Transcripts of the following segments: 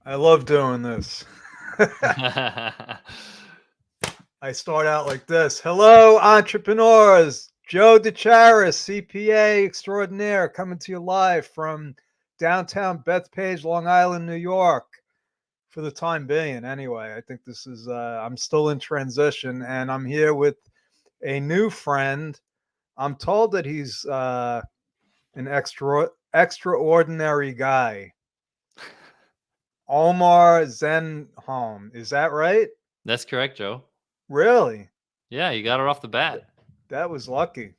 I love doing this. I start out like this. Hello, entrepreneurs. Joe Dichiara, CPA extraordinaire, coming to you live from downtown Bethpage, Long Island, New York. For the time being, anyway. I think this is, I'm still in transition, and I'm here with a new friend. I'm told that he's an extraordinary guy. Omar Zenhom. Is that right? That's correct, Joe. Really? Yeah, you got it off the bat. That was lucky.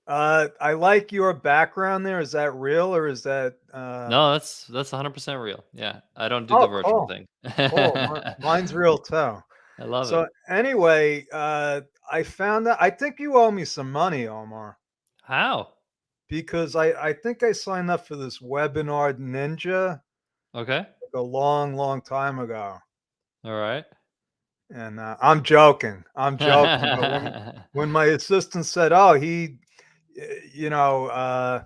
I like your background there. Is that real or is that No, that's 100% real. Yeah, I don't do the Oh, virtual cool. thing. Cool. Mine's real too. I love it. So anyway, I found that I think you owe me some money, Omar, How? because I think I signed up for this WebinarNinja Okay. like a long time ago. All right. And I'm joking. I'm joking. But when my assistant said, "Oh, he, you know,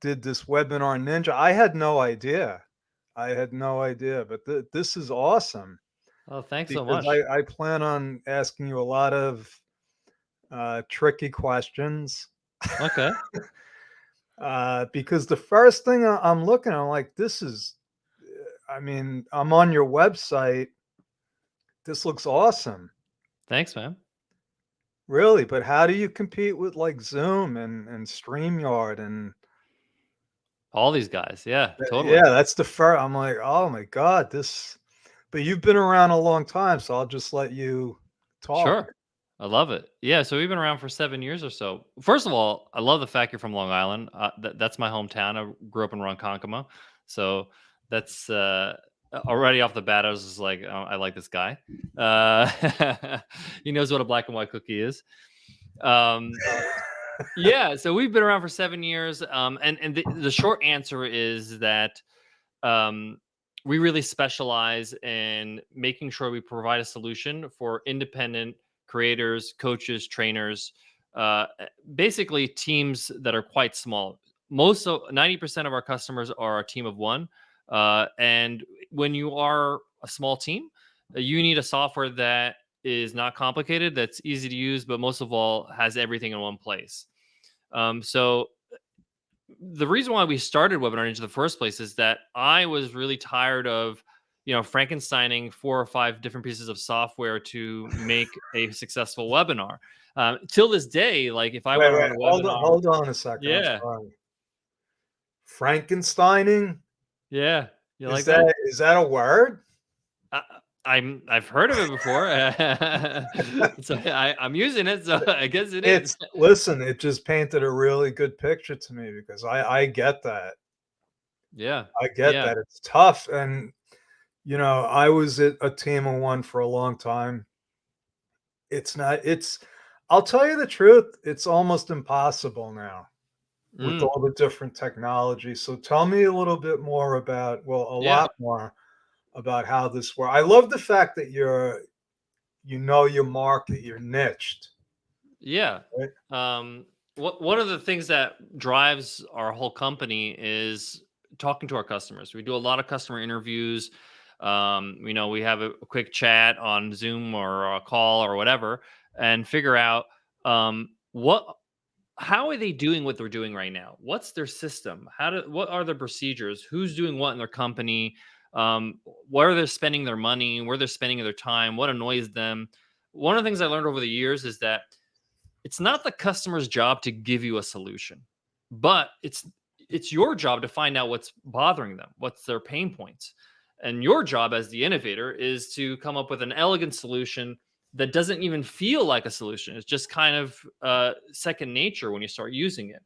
did this WebinarNinja," I had no idea. I had no idea. But this is awesome Oh, thanks so because much. I plan on asking you a lot of tricky questions. Okay. Because the first thing I'm looking, I'm like, this is. I mean, I'm on your website. This looks awesome. Thanks, man. Really, but how do you compete with like Zoom and StreamYard and All these guys. Yeah, totally. yeah, that's the first. I'm like, oh my God, this. But you've been around a long time, so I'll just let you talk. Sure. I love it. Yeah, so we've been around for 7 years or so. First of all, I love the fact you're from Long Island. That's my hometown. I grew up in Ronkonkoma. So that's already off the bat, I was just like, oh, I like this guy. He knows what a black and white cookie is. Um, yeah, so we've been around for 7 years. And the short answer is that um, we really specialize in making sure we provide a solution for independent creators, coaches, trainers, basically teams that are quite small. 90% of our customers are a team of one. And when you are a small team, you need a software that is not complicated, that's easy to use, but most of all has everything in one place. So the reason why we started Webinar Ninja in the first place is that I was really tired of, Frankensteining 4 or 5 different pieces of software to make a successful webinar. Till this day, like if I Wait, want to wait, run a webinar, hold on a second. I'm yeah, sorry. Frankensteining? yeah, you like that? Is that a word? I, I've heard of it before, so I'm using it, so I guess it is. It's listen. It just painted a really good picture to me because I get that. Yeah, I get yeah, that it's tough, and I was at a team of one for a long time. It's not. It's. I'll tell you the truth. It's almost impossible now with mm, all the different technology. So tell me a little bit more about. Well, a yeah. lot more about how this works. I love the fact that you know your market, you're niched. Yeah. Right? One of the things that drives our whole company is talking to our customers. We do a lot of customer interviews. We have a quick chat on Zoom or a call or whatever, and figure out what how are they doing what they're doing right now? What's their system? What are their procedures? Who's doing what in their company? Where they're spending their money? Where they're spending their time? What annoys them? One of the things I learned over the years is that it's not the customer's job to give you a solution, but it's your job to find out what's bothering them, what's their pain points. And your job as the innovator is to come up with an elegant solution that doesn't even feel like a solution. It's just kind of second nature when you start using it.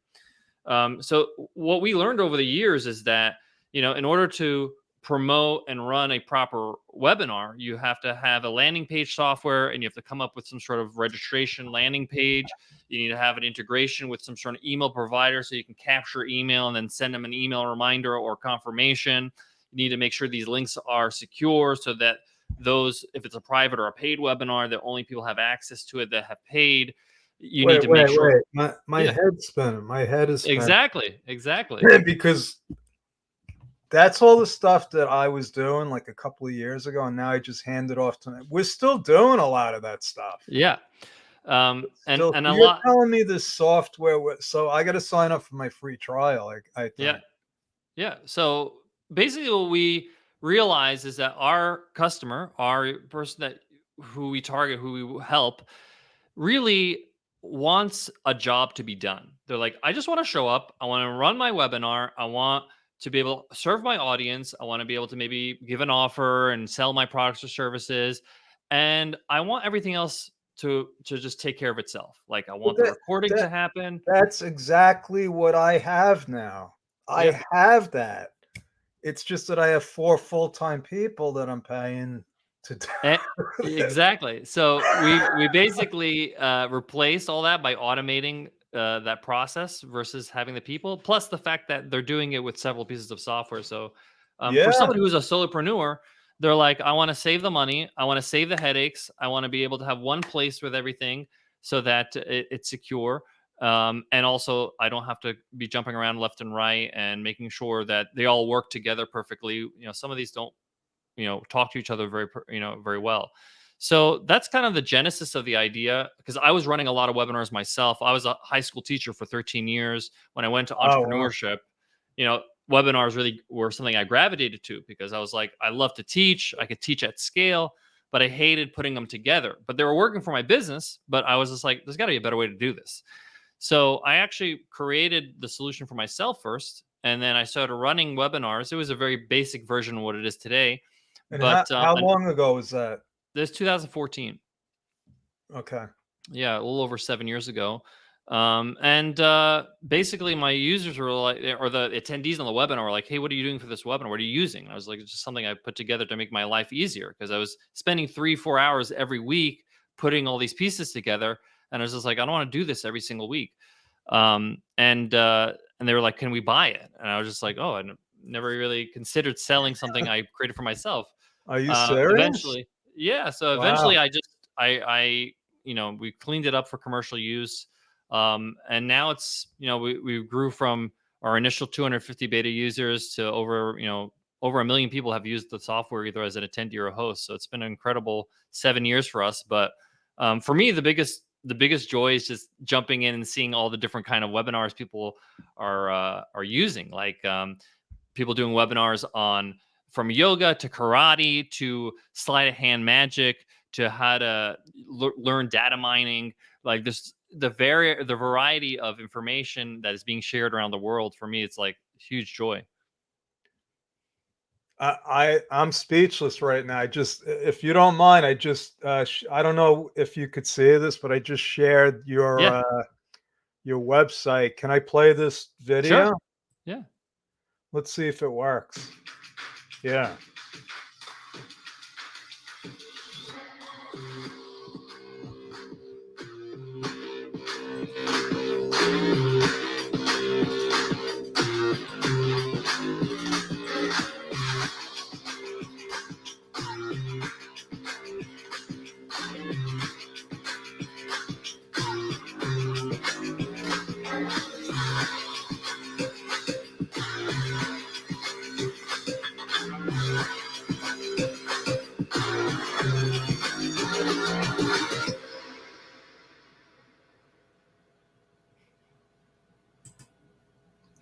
So what we learned over the years is that, in order to promote and run a proper webinar, you have to have a landing page software, and you have to come up with some sort of registration landing page. You need to have an integration with some sort of email provider so you can capture email and then send them an email reminder or confirmation. You need to make sure these links are secure so that if it's a private or a paid webinar, that only people have access to it that have paid. You need Wait, to make wait, sure. wait. My Yeah, head's spinning. My head is spinning exactly. because that's all the stuff that I was doing like a couple of years ago, and now I just hand it off to. We're still doing a lot of that stuff. Yeah. And Still, a you're lot. telling me this software, so I got to sign up for my free trial. I Yeah. think. Yeah. So basically, what we realize is that our customer, our person that who we target, who we help, really wants a job to be done. They're like, I just want to show up. I want to run my webinar. I want to be able to serve my audience. I want to be able to maybe give an offer and sell my products or services. And I want everything else to just take care of itself. Like I But want the recording to happen. that's exactly what I have now. Yeah. I have that. It's just that I have 4 full-time people that I'm paying to do E this. exactly. So we basically, replaced all that by automating, that process versus having the people, plus the fact that they're doing it with several pieces of software. So, for Yeah. somebody who's a solopreneur, they're like, "I wanna save the money, I wanna save the headaches, I wanna be able to have one place with everything so that it's secure, and also I don't have to be jumping around left and right and making sure that they all work together perfectly." Some of these don't talk to each other very well. So that's kind of the genesis of the idea, because I was running a lot of webinars myself. I was a high school teacher for 13 years. When I went to Oh, wow. entrepreneurship, you know webinars really were something I gravitated to, because I was like, I love to teach, I could teach at scale, but I hated putting them together. But they were working for my business, but I was just like, there's got to be a better way to do this. So I actually created the solution for myself first, and then I started running webinars. It was a very basic version of what it is today, And how but how long ago was that? this 2014. Okay. Yeah, a little over 7 years ago. And basically, my users were like, or the attendees on the webinar were like, "Hey, what are you doing for this webinar? What are you using?" And I was like, "It's just something I put together to make my life easier," because I was spending 3-4 hours every week putting all these pieces together, and I was just like, "I don't want to do this every single week." And they were like, "Can we buy it?" And I was just like, "Oh, never really considered selling something I created for myself." Are you serious? Eventually, yeah. So eventually, Wow. we cleaned it up for commercial use, and now it's we grew from our initial 250 beta users to over 1 million people have used the software either as an attendee or a host. So it's been an incredible 7 years for us. But for me, the biggest joy is just jumping in and seeing all the different kind of webinars people are using, like people doing webinars on from yoga to karate to sleight of hand magic to how to learn data mining. Like this, the variety of information that is being shared around the world. For me, it's like huge joy. I'm speechless right now. If you don't mind, I don't know if you could see this, but I just shared Yeah, your website. Can I play this sure. video? Yeah. Let's see if it works. Yeah.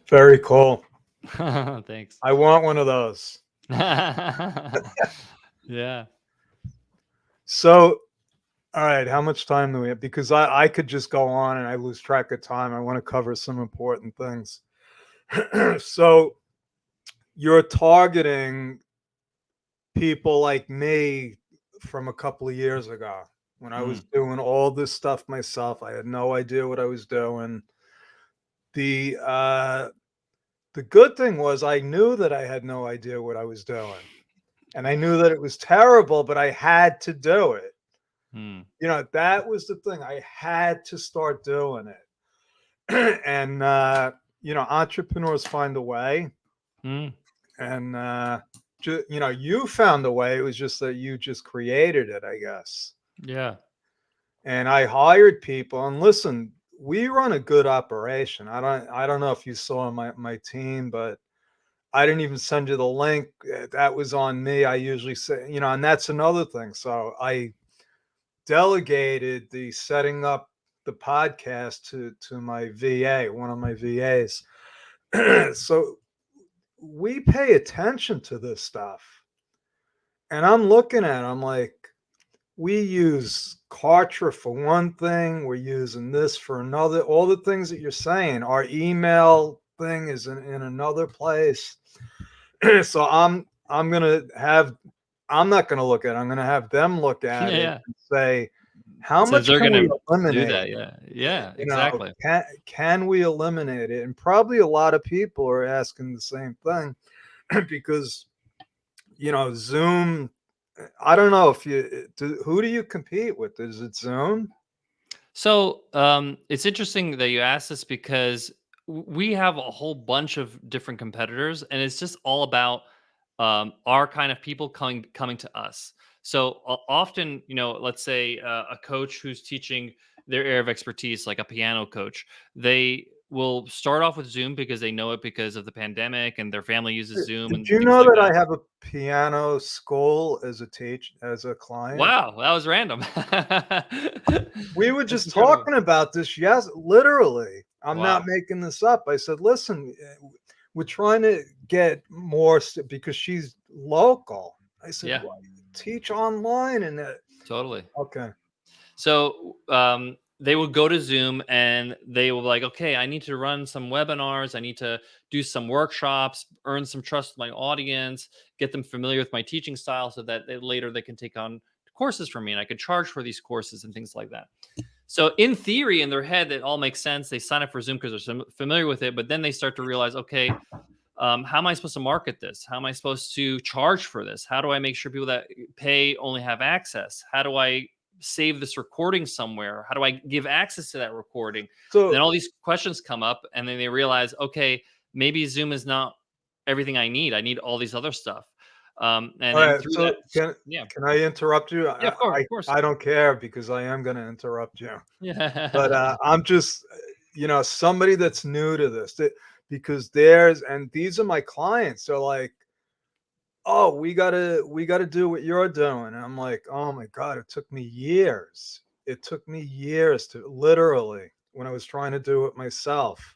Very cool. Thanks. I want one of those. Yeah. So, all right, how much time do we have? Because I could just go on and I lose track of time. I want to cover some important things. So, you're targeting people like me from a couple of years ago when I was Mm, doing all this stuff myself. I had no idea what I was doing. The uh the good thing was I knew that I had no idea what I was doing. And I knew that it was terrible, but I had to do it. mm, That was the thing. I had to start doing it. And entrepreneurs find a way. mm. And you found a way. It was just that you just created it, I guess. Yeah. And I hired people. And listen, we run a good operation. I don't know if you saw my team, but I didn't even send you the link. That was on me. I usually say, and that's another thing. So I delegated the setting up the podcast to my VA, one of my VAs. So we pay attention to this stuff. And I'm looking at it, I'm like, we use Kartra for one thing, we're using this for another. All the things that you're saying, our email thing is in another place. So I'm not gonna look at it. I'm gonna have them look at it Yeah. and say, how So if much they're can we gonna do eliminate? that, yeah, exactly. Can we eliminate it? And probably a lot of people are asking the same thing because Zoom. I don't know if who do you compete with? Is it Zoom? So it's interesting that you asked this because we have a whole bunch of different competitors, and it's just all about our kind of people coming to us. So often, let's say a coach who's teaching their area of expertise, like a piano coach, they will start off with Zoom because they know it because of the pandemic and their family uses Zoom Did and you things know like that that. I have a piano school as a client? Wow, that was random. We were That's just incredible. talking about this. Yes, literally. I'm not Wow. making this up. I said, listen, we're trying to get more because she's local. I said, Yeah, well, teach online and totally. okay. So they will go to Zoom and they will be like, okay, I need to run some webinars. I need to do some workshops, earn some trust with my audience, get them familiar with my teaching style so that later they can take on courses from me and I could charge for these courses and things like that. So in theory, in their head, it all makes sense. They sign up for Zoom because they're familiar with it, but then they start to realize, okay, how am I supposed to market this? How am I supposed to charge for this? How do I make sure people that pay only have access? How do I save this recording somewhere? How do I give access to that recording? And then So all these questions come up, and then they realize, okay, maybe Zoom is not everything I need. I need all these other stuff. And all then right, through so that, can I interrupt you? yeah, of course, I don't care because I am going to interrupt you. But yeah, I'm just, somebody that's new to this, because these are my clients. They're like, oh, we gotta do what you're doing. And I'm like, oh my God, it took me years. It took me years to literally when I was trying to do it myself.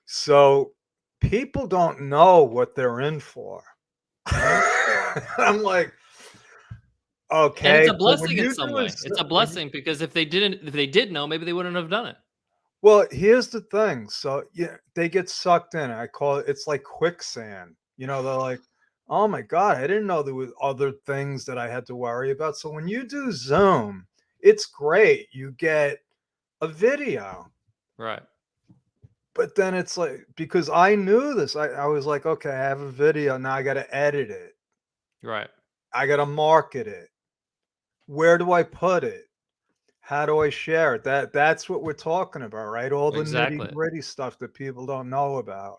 So people don't know what they're in for. I'm like, and it's okay, a but when blessing in you some do it, way. It's a blessing because if they did know, maybe they wouldn't have done it. well, here's the thing. So yeah, they get sucked in. I call it's like quicksand. They're like, oh my God, I didn't know there was other things that I had to worry about. So when you do Zoom, it's great. You get a video. Right, But then it's like, because I knew this, I was like, okay, I have a video. Now I got to edit it. right. I got to market it. Where do I put it? How do I share it? That's what we're talking about, right? All the nitty Exactly. gritty stuff that people don't know about.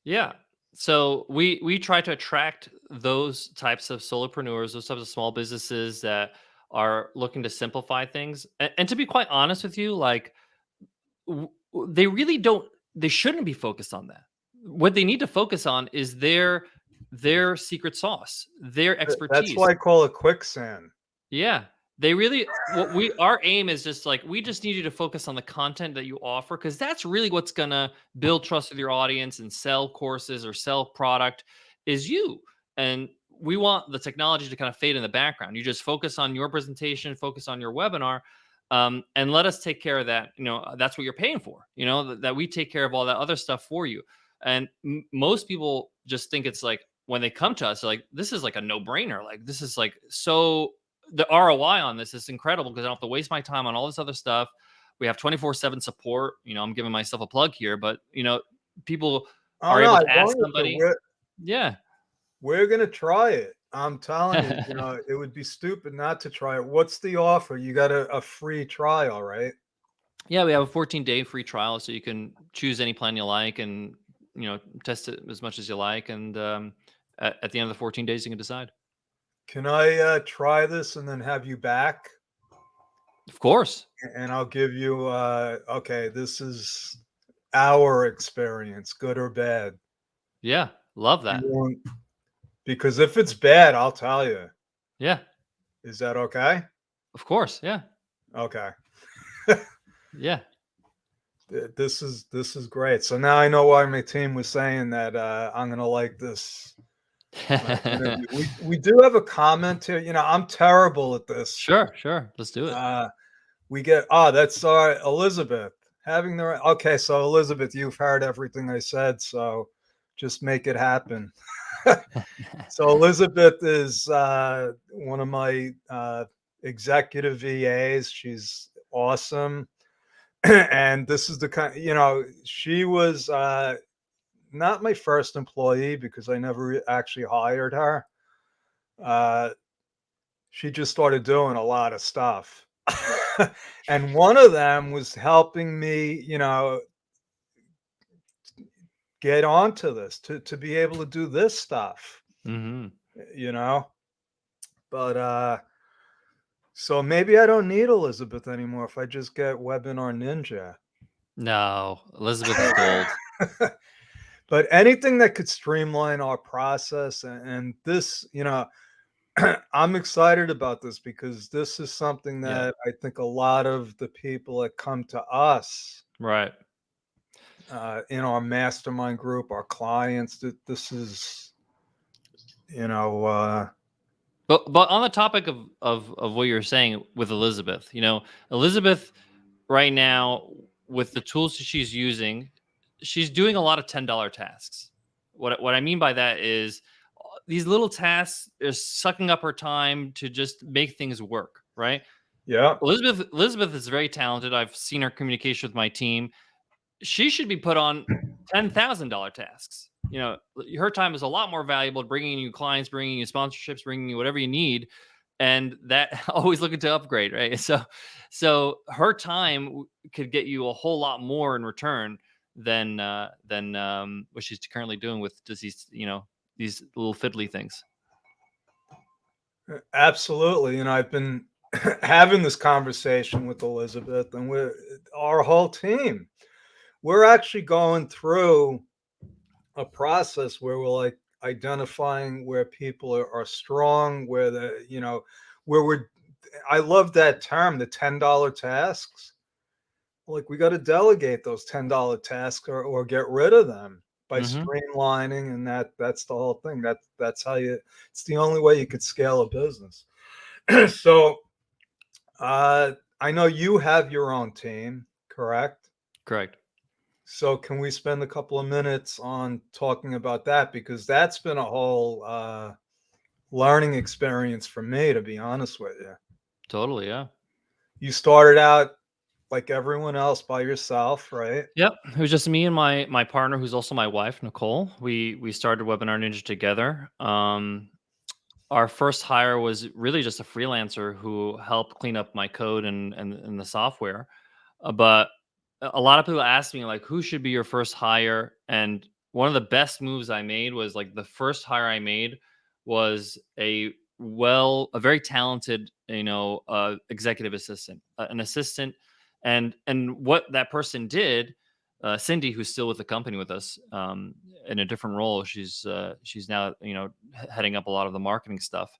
Yeah. So we try to attract those types of solopreneurs, those types of small businesses that are looking to simplify things. And to be quite honest with you, like they really don't. They shouldn't be focused on that. What they need to focus on is their secret sauce, their That's expertise. why I call it quicksand. Yeah. They really what we our aim is just like we just need you to focus on the content that you offer because that's really what's gonna build trust with your audience and sell courses or sell product is you. And we want the technology to kind of fade in the background. You just focus on your presentation, focus on your webinar, and let us take care of that. That's what you're paying for. That we take care of all that other stuff for you. And most people just think it's like when they come to us, they're like this is like a no brainer. Like this is like so the ROI on this is incredible because I don't have to waste my time on all this other stuff. We have 24/7 support. I'm giving myself a plug here, but people Oh are no, able I to ask want you to. somebody. Yeah. We're gonna try it. I'm telling you, it would be stupid not to try it. What's the offer? You got a free trial, right? Yeah, we have a 14-day free trial so you can choose any plan you like and test it as much as you like and at the end of the 14 days you can decide. Can I try this and then have you back? Of course. And I'll give you okay, this is our experience, good or bad. Yeah. Love You that. won't, because if it's bad, I'll tell you. Yeah, Is that okay? of course. Yeah. Okay. Yeah. This is great. So now I know why my team was saying that I'm gonna like this interview. We do have a comment here. I'm terrible at this. Sure, sure. Let's do it. We get that's our Elizabeth having the okay. So Elizabeth, you've heard everything I said. So just make it happen. So Elizabeth is one of my executive VAs. She's awesome. And this is the kind, she was not my first employee because I never actually hired her. Uh, she just started doing a lot of stuff. And one of them was helping me, get onto this to be able to do this stuff, Hmm. you know. But so maybe I don't need Elizabeth anymore if I just get Webinar Ninja. No, Elizabeth is gold. But anything that could streamline our process and this, I'm excited about this because this is something Yeah. that I think a lot of the people that come to us Right. in our mastermind group, our clients, that this is, you know, uh, But on the topic of what you're saying with Elizabeth, Elizabeth right now with the tools that she's using, she's doing a lot of $10 tasks. What I mean by that is these little tasks are sucking up her time to just make things work, right? yeah. Elizabeth is very talented. I've seen her communication with my team. She should be put on $10,000 tasks. Her time is a lot more valuable, bringing you clients, bringing you sponsorships, bringing you whatever you need, and that always looking to upgrade, right? So her time could get you a whole lot more in return than what she's currently doing with just these little fiddly things. Absolutely. I've been having this conversation with Elizabeth and our whole team. We're actually going through a process where we're like identifying where people are strong, where I love that term, the $10 tasks. Like we got to delegate those $10 tasks or get rid of them by Hmm. streamlining, and that's the whole thing. That's how it's the only way you could scale a business. So I know you have your own team, correct? Correct. So can we spend a couple of minutes on talking about that? Because that's been a whole learning experience for me, to be honest with you. Totally. Yeah. You started out like everyone else by yourself, right? Yep, it was just me and my partner, who's also my wife, Nicole. We started Webinar Ninja together. Our first hire was really just a freelancer who helped clean up my code and the software. But a lot of people ask me like, who should be your first hire? And one of the best moves I made was like the first hire I made was a very talented, executive assistant, an assistant, and what that person did. Cindy, who's still with the company with us in a different role, she's now heading up a lot of the marketing stuff.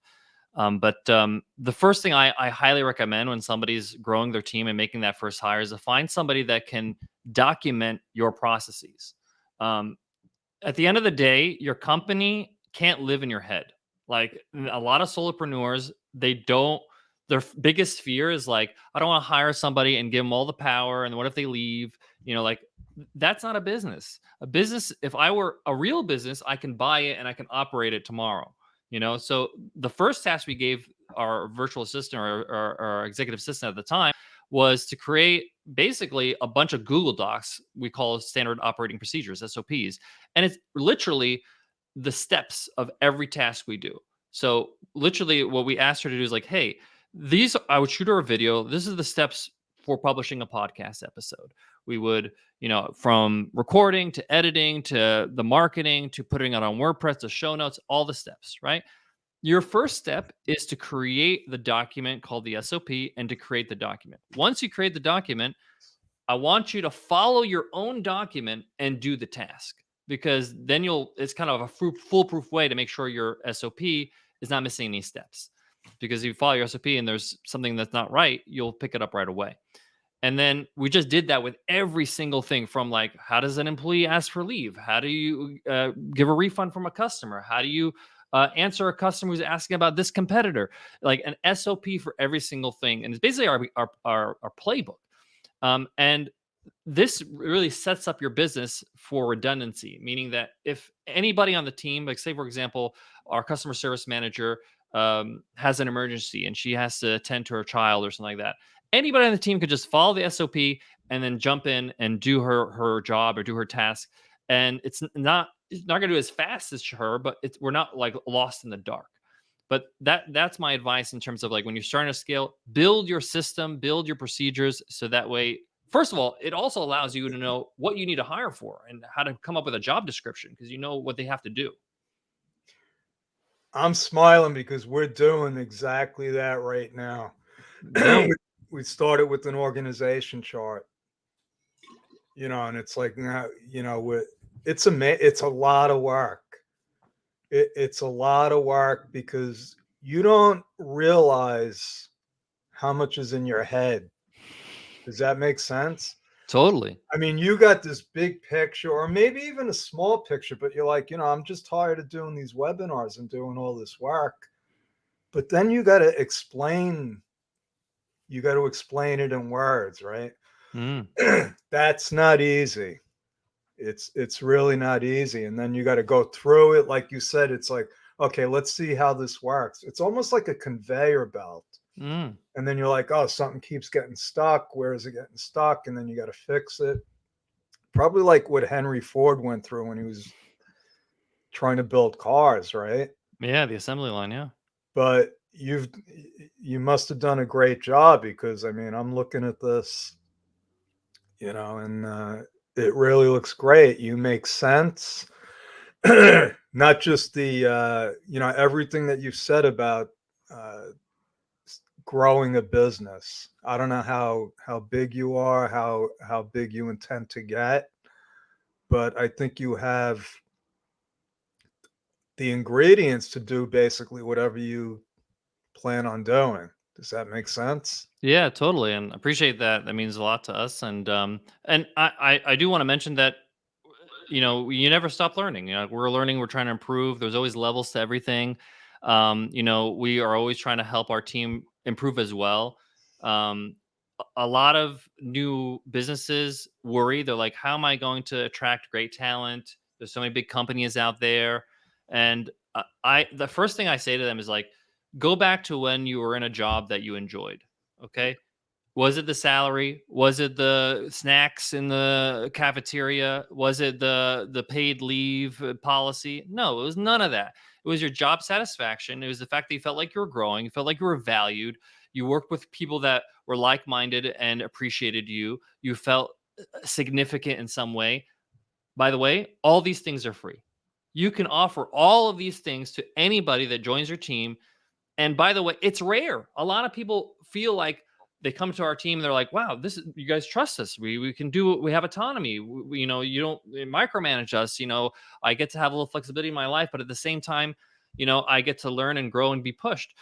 But the first thing I highly recommend when somebody's growing their team and making that first hire is to find somebody that can document your processes. Um, at the end of the day, your company can't live in your head. Like a lot of solopreneurs, they don't. Their biggest fear is like, I don't want to hire somebody and give them all the power. And what if they leave? Like that's not a business. A business, if I were a real business, I can buy it and I can operate it tomorrow. So the first task we gave our virtual assistant or our executive assistant at the time was to create basically a bunch of Google Docs we call standard operating procedures, SOPs. And it's literally the steps of every task we do. So literally what we asked her to do is like, hey, I would shoot her a video. This is the steps for publishing a podcast episode. We would, from recording to editing to the marketing to putting it on WordPress to show notes, all the steps, right? Your first step is to create the document called the SOP and to create the document. Once you create the document, I want you to follow your own document and do the task. because then it's kind of a foolproof way to make sure your SOP is not missing any steps. Because if you follow your SOP and there's something that's not right, you'll pick it up right away. And then we just did that with every single thing, from like, how does an employee ask for leave? How do you give a refund from a customer? How do you answer a customer who's asking about this competitor? Like an SOP for every single thing. And it's basically our playbook. And this really sets up your business for redundancy, meaning that if anybody on the team, like say, for example, our customer service manager has an emergency and she has to attend to her child or something like that, anybody on the team could just follow the SOP and then jump in and do her job or do her task. And it's not going to do as fast as her, but we're not like lost in the dark. But that's my advice in terms of like, when you're starting to scale, build your system, build your procedures, so that way, first of all, it also allows you to know what you need to hire for and how to come up with a job description, because you know what they have to do. I'm smiling because we're doing exactly that right now. We started with an organization chart, and it's like, now, it's a lot of work. It's a lot of work because you don't realize how much is in your head. Does that make sense? Totally. I mean, you got this big picture, or maybe even a small picture, but you're like, I'm just tired of doing these webinars and doing all this work. But then you got to explain it in words, right? That's not easy. It's really not easy. And then you got to go through it. Like you said, it's like, okay, let's see how this works. It's almost like a conveyor belt. And then you're like, oh, something keeps getting stuck. Where is it getting stuck? And then you got to fix it. Probably like what Henry Ford went through when he was trying to build cars, right? Yeah, the assembly line, yeah. But you must have done a great job, because I mean, I'm looking at this, and it really looks great. You make sense. Not just the everything that you've said about growing a business. I don't know how big you are, how big you intend to get, but I think you have the ingredients to do basically whatever you plan on doing. Does that make sense? Yeah, totally. And appreciate that. That means a lot to us. And I do want to mention that, you never stop learning. We're learning, we're trying to improve. There's always levels to everything. We are always trying to help our team improve as well. A lot of new businesses worry. They're like, how am I going to attract great talent? There's so many big companies out there. And the first thing I say to them is like, go back to when you were in a job that you enjoyed. Okay. Was it the salary? Was it the snacks in the cafeteria? Was it the paid leave policy? No, it was none of that. It was your job satisfaction. It was the fact that you felt like you were growing, you felt like you were valued. You worked with people that were like-minded and appreciated you. You felt significant in some way. By the way, all these things are free. You can offer all of these things to anybody that joins your team. And by the way, it's rare. A lot of people feel like they come to our team and they're like, wow, you guys trust us. We can do, we have autonomy. You don't micromanage us. I get to have a little flexibility in my life, but at the same time, I get to learn and grow and be pushed.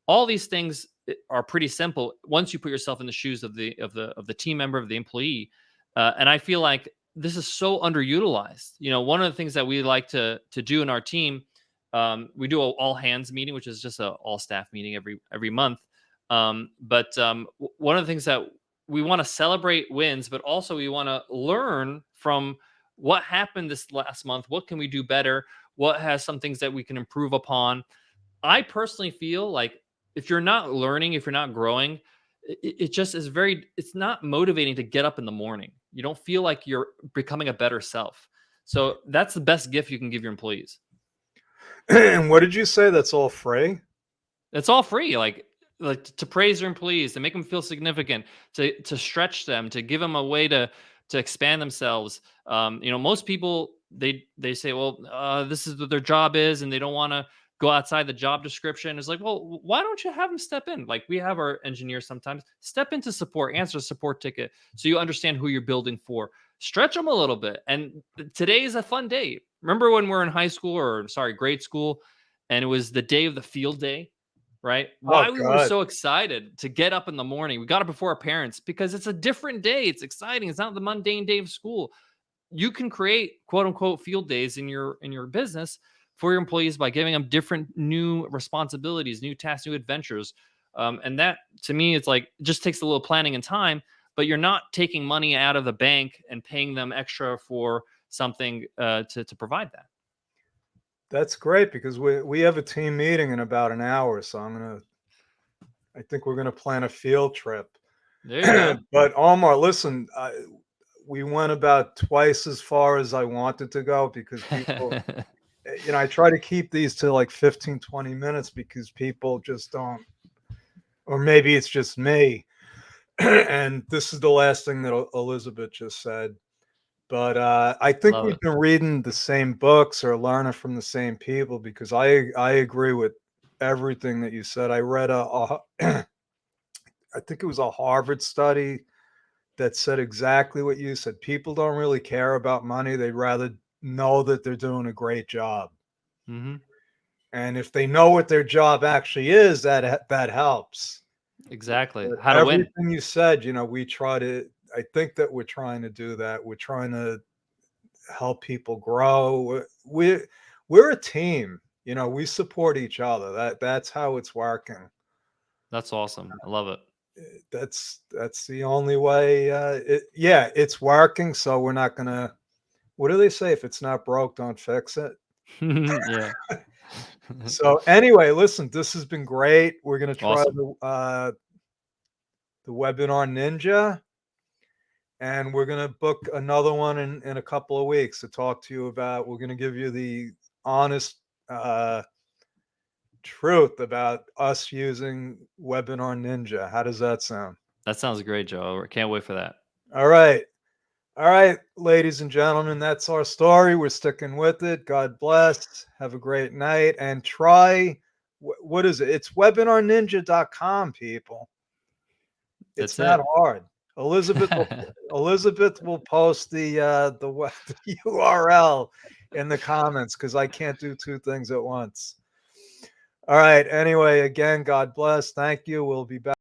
All these things are pretty simple once you put yourself in the shoes of the team member, of the employee. And I feel like this is so underutilized. One of the things that we like to do in our team, we do an all hands meeting, which is just an all staff meeting every month. But one of the things that we want to celebrate wins, but also we want to learn from what happened this last month. What can we do better? What has some things that we can improve upon? I personally feel like if you're not learning, if you're not growing, it just is it's not motivating to get up in the morning. You don't feel like you're becoming a better self. So that's the best gift you can give your employees. And what did you say? That's all free? It's all free. Like to praise your employees, to make them feel significant, to stretch them, to give them a way to expand themselves. Most people they say, well, this is what their job is, and they don't want to go outside the job description. It's like, well, why don't you have them step in? Like we have our engineers sometimes step into support, answer a support ticket, so you understand who you're building for. stretch them a little bit. And today is a fun day. Remember when we're in high school, or sorry, grade school, and it was the day of the field day, right? Oh Why we were God. so excited to get up in the morning. We got up before our parents because it's a different day. It's exciting. It's not the mundane day of school. You can create quote unquote field days in your business for your employees by giving them different new responsibilities, new tasks, new adventures. And that to me, it's like it just takes a little planning and time, but you're not taking money out of the bank and paying them extra for something to provide that. That's great because we have a team meeting in about an hour, so I think we're gonna plan a field trip. There you go. But Omar, listen, we went about twice as far as I wanted to go because people, I try to keep these to like 15, 20 minutes because people just don't, or maybe it's just me. And this is the last thing that Elizabeth just said. But I think Love we've it. been reading the same books or learning from the same people because I agree with everything that you said. I read I think it was a Harvard study that said exactly what you said. People don't really care about money. They'd rather know that they're doing a great job. Hmm. And if they know what their job actually is, that helps. Exactly. But How to win. everything you said, we try to. I think that we're trying to do that. We're trying to help people grow. We're a team. We support each other. That's how it's working. That's awesome. I love it. That's the only way. Yeah, it's working. So we're not gonna. What do they say? If it's not broke, don't fix it. Yeah. So anyway, listen, this has been great. We're gonna try Awesome. the webinar ninja, and we're gonna book another one in a couple of weeks to talk to you about. We're gonna give you the honest truth about us using Webinar Ninja. How does that sound? That sounds great, Joe. I can't wait for that. All right. All right, ladies and gentlemen, that's our story. We're sticking with it. God bless. Have a great night and try what is it? It's webinarninja.com, people. It's That's not it. hard. Elizabeth will post the URL in the comments because I can't do two things at once. All right. Anyway, again, God bless. Thank you. We'll be back.